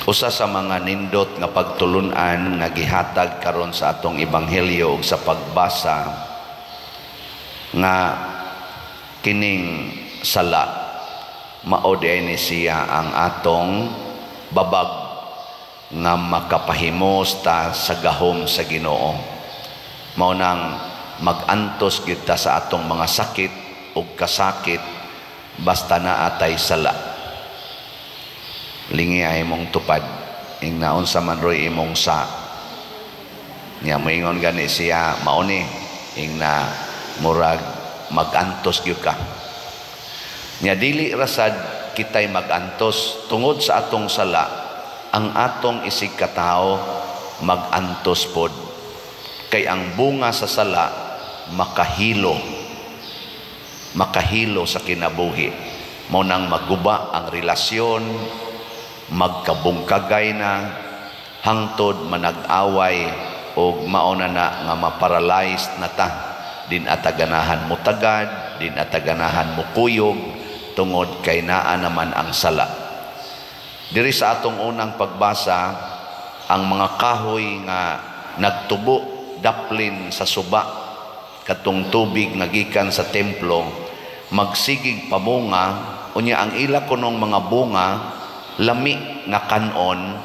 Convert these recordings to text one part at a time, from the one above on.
Usa sa mga nindot nga pagtulunan nga gihatag karon sa atong ebanghelyo ug sa pagbasa nga kining sala mao ni siya ang atong babag nga makapahimos ta sa gahom sa Ginoo. Mao nang magantos gyud ta sa atong mga sakit ug kasakit basta naatay sala. Lingi ay mong tupad ing naon sa man roy imong sa nya moingon gani siya mao ni ing na murag magantos gyud ka nya dili rasad kitay magantos tungod sa atong sala. Ang atong isig katao magantos pod kay ang bunga sa sala makahilo sa kinabuhi. Mao nang maguba ang relasyon, magkabungkagay na hangtod manag-away o mauna na nga maparalyzed na ta. Din ataganahan mo tagad, din ataganahan mo kuyog tungod kay naa naman ang sala. Diri sa atong unang pagbasa, ang mga kahoy nga nagtubo daplin sa suba katong tubig nga gikan sa templo magsigig pamunga unya ang ila kunong mga bunga lami nga kanon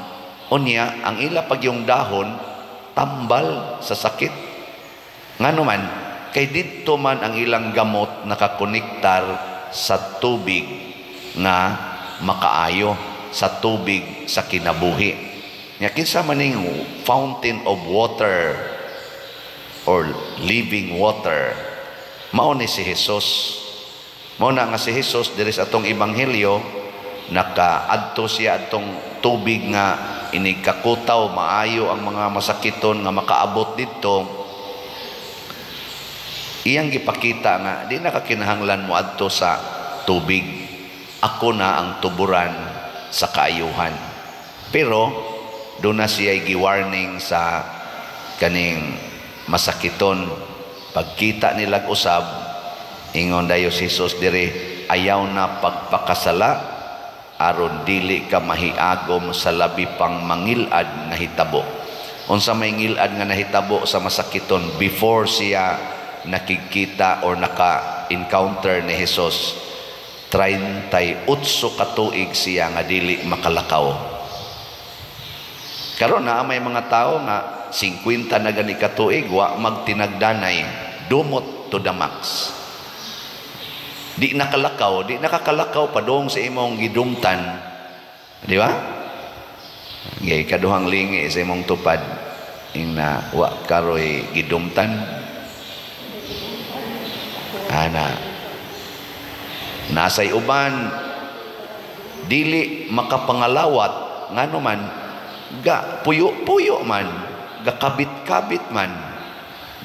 unya ang ila pagyong dahon tambal sa sakit ngano man kay didto man ang ilang gamot nakakonektar sa tubig nga makaayo sa tubig sa kinabuhi nya kinsa man ning fountain of water or living water mao ni si Jesus. Mao na nga si Jesus diri sa atong ebanghelyo nakaadto siya atong tubig nga inigkakutaw maayo ang mga masakiton nga makaabot didto. Iyang gipakita nga di na kakinahanglan mo adto sa tubig, ako na ang tuburan sa kaayuhan. Pero doon na siya gi-warning sa kaning masakiton pagkita nilag usab ingon dayo si Jesus diri ayaw na pagpakasala aron dili ka mahiagom sa labi pang mangilad nga hitabo. Unsa may ngilad nga nahitabo sa masakiton before siya nakikita or naka-encounter ni Jesus 38 katuig siya nga dili makalakaw. Karon na may mga tao nga 50 na gani katuig wa magtinagdanay dumot to the max. Di nakalakaw, di nakakalakaw padong sa imong gidumtan. Di ba? Gay kaduhang lingi sa imong tupad ing na wa karoy gidumtan. Ana nasay uban dili makapangalawat ngano man ga puyo-puyo man, ga kabit-kabit man,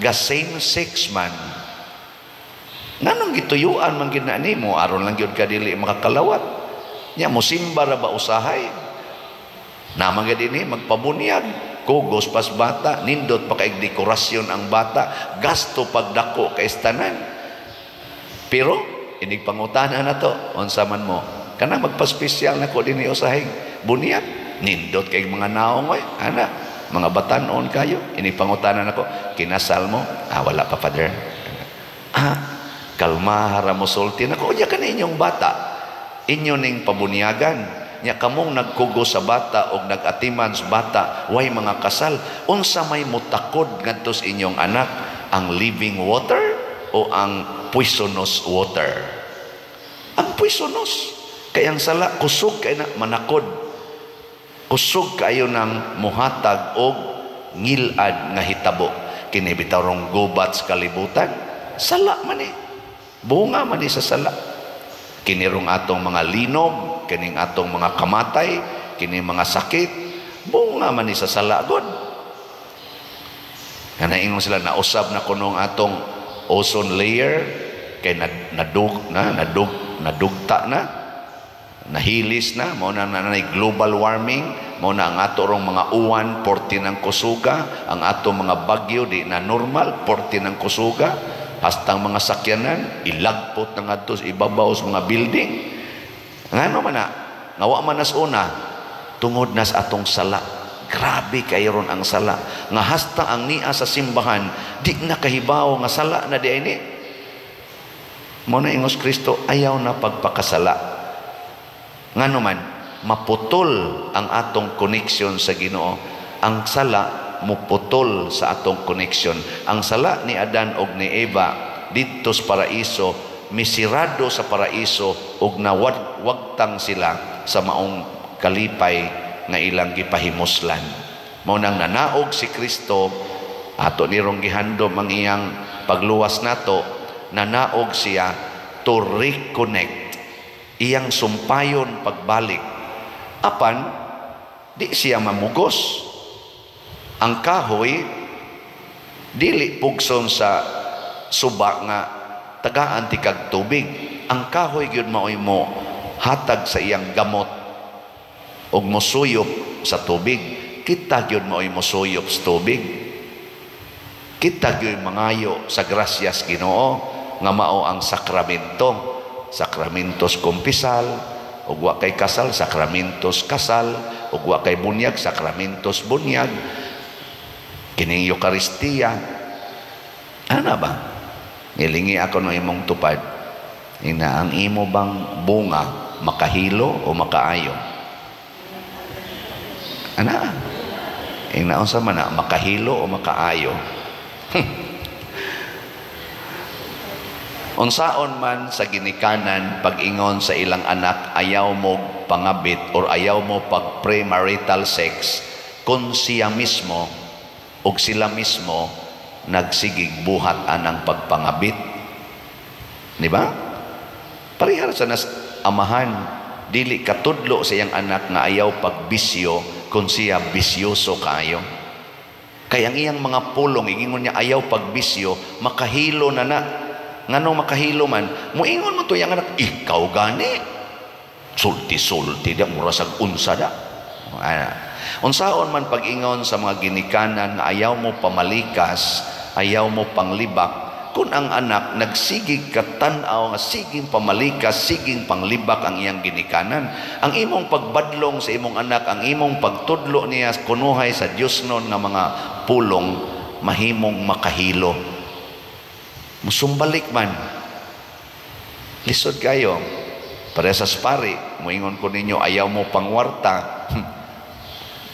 ga same sex man. Nganong gituyuan man ginani mo aron lang gyud ka dili makakalawat. Nya mo simba ra ba usahay? Naman gid ini magpabunyag, kugos pas bata, nindot pa kay dekorasyon ang bata, gasto pagdako kay tanan. Pero inig pangutana na to, unsa man mo? Kana magpa-special nako dinhi usahay, bunyag, nindot kay mga naong oy, ana, mga batan-on kayo, inig pangutana nako, kinasal mo? Wala pa father. Kalma hara mo sulti nako unya kaninyong bata inyo ning pabunyagan nya kamong nagkugo sa bata og nagatiman sa bata way mga kasal unsa may mutakod ngadto sa inyong anak ang living water o ang poisonous water. Ang poisonous kay ang sala kusog kay na manakod, kusog kayo ng muhatag og ngilad nga hitabo kini bitaw rong gubat sa kalibutan sala man bunga man sa sala. Kinirong atong mga linog, kining atong mga kamatay, kining mga sakit, bunga man sa sala god. Kana ingon sila nausab na kunong atong ozone layer kay nadugta na, nahilis na, mao na nanay global warming, mao na ang ato rong mga uwan porti ng kusuga, ang atong mga bagyo di na normal porti ng kusuga. Hastang mga sakyanan ilagpot ng adto sa ibabaw sa mga building ngano man na ngawa man as una tungod nas atong sala. Grabe kayo ron ang sala. Nga hasta ang niya sa simbahan, di na kahibaw nga sala na di ini. Muna ingos Kristo, ayaw na pagpakasala. Nga naman, maputol ang atong koneksyon sa Ginoo. Ang sala, muputol sa atong koneksyon. Ang sala ni Adan og ni Eva, dito sa paraiso, misirado sa paraiso ug nawagtang sila sa maong kalipay nga ilang gipahimuslan. Mao nang nanaog si Kristo, ato nirong gihandom ang iyang pagluwas nato, nanaog siya to reconnect, iyang sumpayon pagbalik. Apan di siya mamugos. Ang kahoy dili pugson sa suba nga tagaan ti kag tubig. Ang kahoy gyud maoy mo hatag sa iyang gamot og mosuyop sa tubig. Kita gyud maoy mosuyop sa tubig. Kita gyud mangayo sa grasyas Ginoo nga mao ang sakramento. Sakramentos kumpisal, ug wa kay kasal, sakramentos kasal, ug wa kay bunyag, sakramentos bunyag. Kining Eucharistia, ano ba? Nilingi ako ng imong tupad. Ina, ang imo bang bunga makahilo o makaayo? Ana? Ina, unsa man na makahilo o makaayo? Unsaon man sa ginikanan pag-ingon sa ilang anak ayaw mo pangabit or ayaw mo pag premarital sex kung siya mismo o sila mismo nagsigig buhat anang pagpangabit. Di ba? Parihar sa nas amahan, dili katudlo sa iyang anak na ayaw pagbisyo kung siya bisyoso kayo. Kaya ang iyang mga pulong, ingon niya ayaw pagbisyo, makahilo na na. Nganong makahilo man, muingon mo to yung anak, ikaw gani. Sulti-sulti da, murasag unsa da. Unsaon man pag-ingon sa mga ginikanan na ayaw mo pamalikas, ayaw mo panglibak, kung ang anak nagsigig katanaw nga siging pamalikas, siging panglibak ang iyang ginikanan, ang imong pagbadlong sa imong anak, ang imong pagtudlo niya kunuhay sa Dios non nga mga pulong, mahimong makahilo. Musumbalik man, lisod kayo, parehas pari, muingon ko ninyo ayaw mo pangwarta,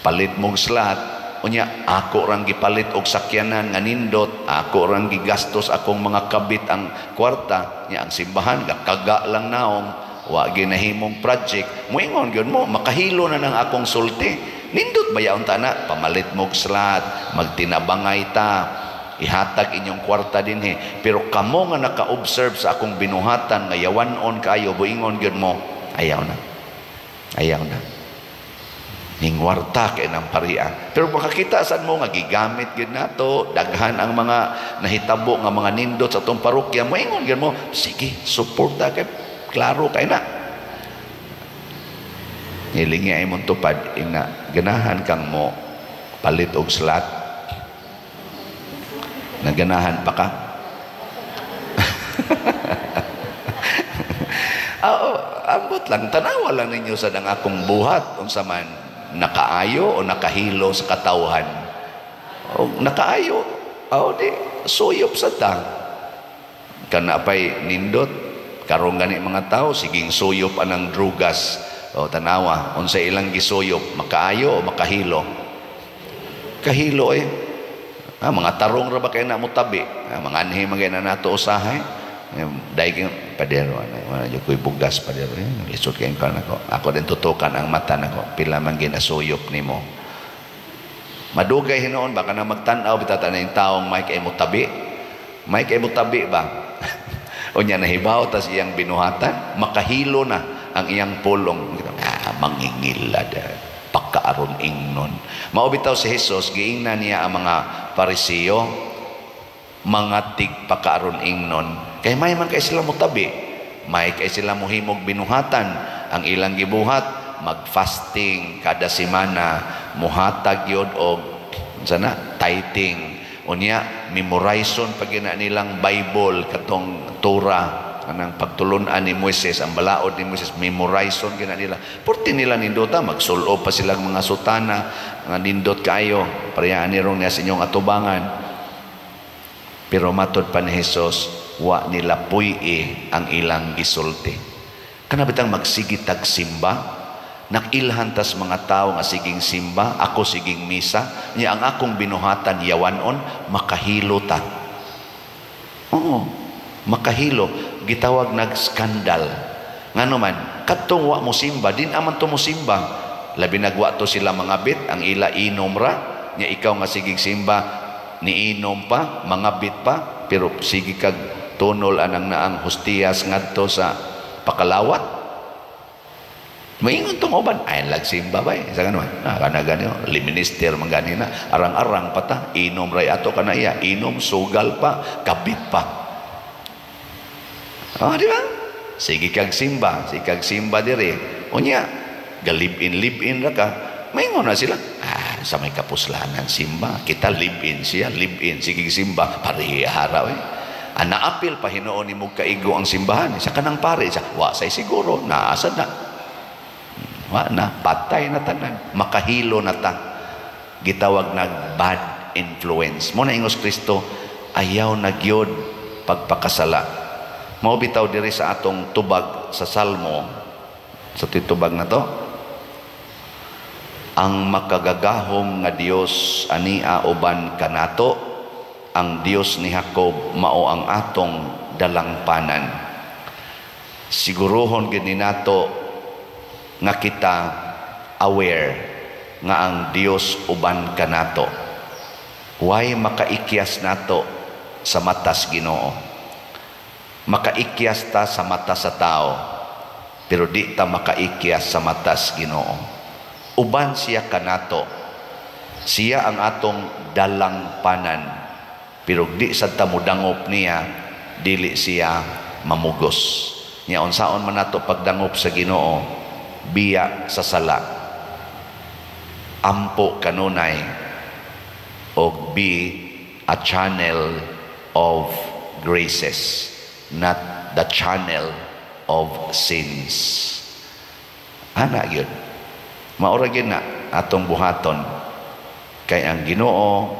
palit mong slat, unya ako rang gipalit og sakyanan nga nindot, ako rang gigastos akong mga kabit ang kwarta nya, ang simbahan gakaga lang naong wa ginahimong project, muingon gyud mo makahilo na ng akong sulti, nindot bayaon ta na, pamalit mong slat, magtinabangay ta, ihatag inyong kwarta dinhi, pero kamo nga naka-observe sa akong binuhatan nga yawanon kayo, buingon gyud mo ayaw na, ayaw na ningwarta kay nang paria. Pero makakita saan mo nga gigamit gyud nato, daghan ang mga nahitabo nga mga nindot sa atong parokya, moingon gyud mo sige suporta kay klaro kay na. Nilingi ay mong tupad ina ganahan kang mo palit og slat. Naganahan pa ka? Ambot lang, tanawa lang ninyo sa dang akong buhat unsa man nakaayo o nakahilo sa katawhan. O nakaayo, di suyop sa ta. Kanapay nindot, karong gani mga tao, siging suyop anang drugas. O tanawa, unsa ilang gisuyop, makaayo o makahilo? Kahilo mga tarong ra ba kay na mo tabi? Mga anhi magay na nato usahay. Dahil padero, yung ko'y bugas padero, lisod kayo ka nako. Ako din tutukan ang mata nako, pila man ginasuyop ni mo. Madugay hinoon, baka na magtanaw, bitata na yung taong may kay mo tabi. May kay mo tabi ba? O niya nahibaw, tas iyang binuhatan, makahilo na ang iyang pulong. Mangingila da, pagkaaron ingnon. Maubitaw si Jesus, giingnan niya ang mga Parisiyo, mga tigpakaaron ingnon. Kaya may man kay sila mo tabi, may kay sila mo himog binuhatan, ang ilang gibuhat, mag-fasting kada semana, muhatag yod og sana tithing, unya memorization pag nilang Bible katong Torah kanang pagtulunan ni Moises, ang balaod ni Moises, memorizon gina nila. Purti nila nindota, magsulo pa silang mga sutana, nga nindot kayo, parehaan ni rong niya sa inyong atubangan. Pero matod pa ni Jesus, wa nila puy ang ilang gisulti. Kanabitang magsigitag simba, nakilhan tas mga tao nga siging simba, ako siging misa, niya ang akong binuhatan yawanon, makahilo ta. Oo, makahilo. Gitawag nag-skandal. Nga naman, katong wa mo simba, din aman to mo simba. Labi nagwa to sila mga bit, ang ila inom ra, niya ikaw nga siging simba, niinom pa, mga bit pa, pero sige kag tunol anang naang hostiyas ngadto sa pakalawat. Maingon tong uban, ay lagsimba ba sa ganun. Kana ganyo, liminister man ganina, arang-arang pata, inom ray ato kana iya, inom sugal pa, kabit pa. Oh, di ba? Sige kag simba dire. Unya, live-in ra ka. Maingon na sila, sa may kapuslanan simba, kita live-in siya, live-in, sige simba, parihara we. Naapil pa hinoon ni mo kaigo ang simbahan, sa kanang pare, wa say siguro, naasad na. Na patay na tanan, makahilo na ta, gitawag nag bad influence. Mo na ingos Kristo, ayaw na gyud pagpakasala. Mao bitaw diri sa atong tubag sa Salmo, sa titubag na to, ang makagagahom nga Dios ania uban kanato, ang Dios ni Jacob mao ang atong dalangpanan. Sigurohon gid ni nato nga kita aware nga ang Dios uban kanato. Way makaikyas nato sa matas Ginoo. Makaikyas ta sa mata sa tao, pero di ta makaikyas sa matas Ginoo. Uban siya kanato. Siya ang atong dalangpanan, pero di sa ta mudangop niya, dili siya mamugos. Nya unsaon man nato pagdangop sa Ginoo? Biya sa sala, ampo kanunay, o be a channel of graces, not the channel of sins. Ana yun, maura yun na atong buhaton, kay ang Ginoo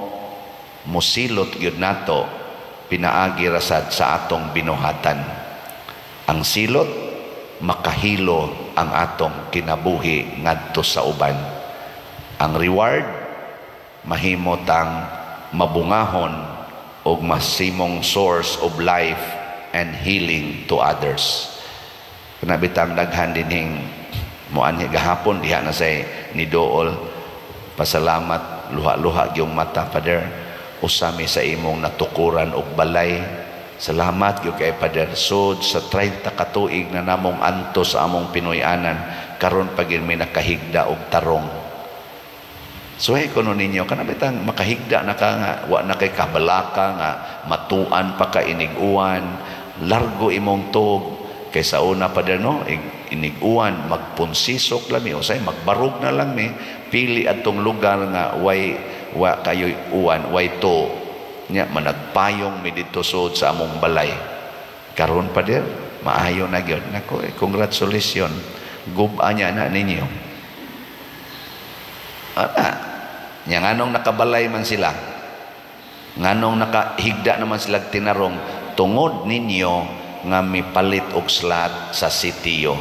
musilot yun nato, pinaagi rasad sa atong binuhatan. Ang silot, makahilo ang atong kinabuhi ngadto sa uban. Ang reward, mahimotang mabungahon o masimong source of life and healing to others. Kanabitang daghan dinhing muanhi gahapon diha na say ni Dool, pasalamat, luha-luha gyung mata, Father, usami sa imong natukuran og balay. Salamat gyud kay Father, sud sa 30 katuig na namong anto sa among Pinoyanan, karon pagin may nakahigda og tarong. So kuno ninyo kanabitang makahigda na ka nga, wa na kay kabalaka nga matuan pa ka iniguan, largo imong tug kay sa una Father no, iniguan magpunsisok lang mi, usay magbarog na lang mi, pili adtong lugar nga wa kayoy uwan, way to nya managpayong mi dito sud sa among balay. Karon pa der maayo na gyud nako, congratulations, guba nya na ninyo. Nya nganong nakabalay man sila, nganong nakahigda naman sila tinarong, tungod ninyo nga mipalit og slot sa sitiyo,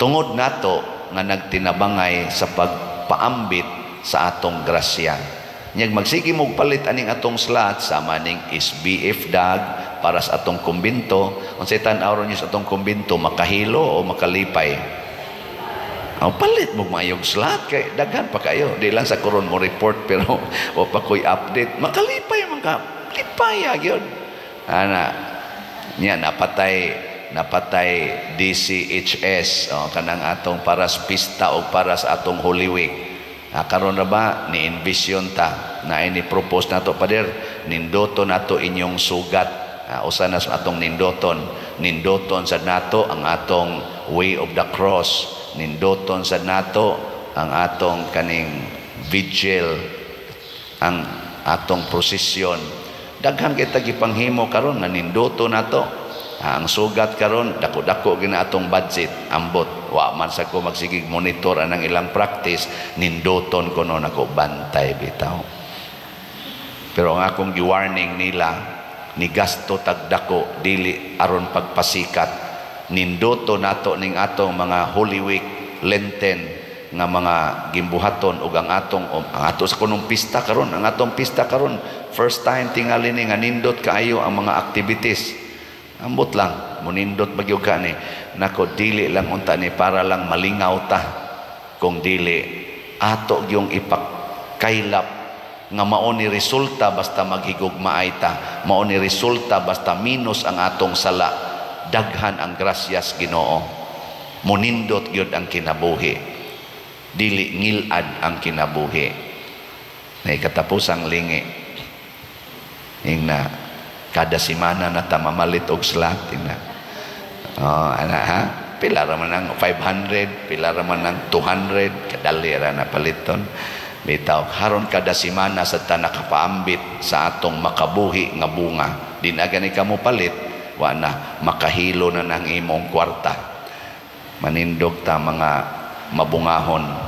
tungod nato nga nagtinabangay sa pagpaambit sa atong grasya. Nyag magsige mog palit aning atong slot sa maning SBF dag para sa atong kumbinto. Unsay tan-aw niyo sa atong kumbinto, makahilo o makalipay? Palit mog mayong slot kay daghan pa kayo. Di lang sa karon mo report pero o pa koy update. Makalipay man ka, lipay gyud. Ana nya napatay DCHS kanang atong para sa pista o para sa atong Holy Week. Karon na ba ni envision ta na ini propose nato Father, nindoton nato inyong sugat, usa na sa atong nindoton sa nato ang atong way of the cross, nindoton sa nato ang atong kaning vigil, ang atong prosesyon. Daghan kita gipanghimo karon nga nindoton nato Ang sugat karon dako-dako gina atong budget ambot wa man sa ko magsigig monitor anang ilang practice nindoton ko no nako bantay bitaw. Pero ang akong gi-warning nila ni gasto tagdako dili aron pagpasikat nindoto nato ning atong mga Holy Week Lenten nga mga gimbuhaton ug ang ato sa kunong pista karon ang atong pista karon first time tingali ni nga nindot kaayo ang mga activities ambot lang munindot magyug ni nako dili lang unta ni para lang malingaw ta kung dili ato gyung ipakaylap nga mao ni resulta basta maghigugmaay ta mao ni resulta basta minus ang atong sala daghan ang grasyas Ginoo munindot gyud ang kinabuhi dili ngilad ang kinabuhi na ikatapusang lingi na kada simana na tamamalit og slot na ana ha pila ra man ang 500 pila ra man ang 200 kadali ra na paliton bitaw haron kada simana sa ta nakapaambit sa atong makabuhi nga bunga din agani kamo palit wa na makahilo na ng imong kwarta manindog ta mga mabungahon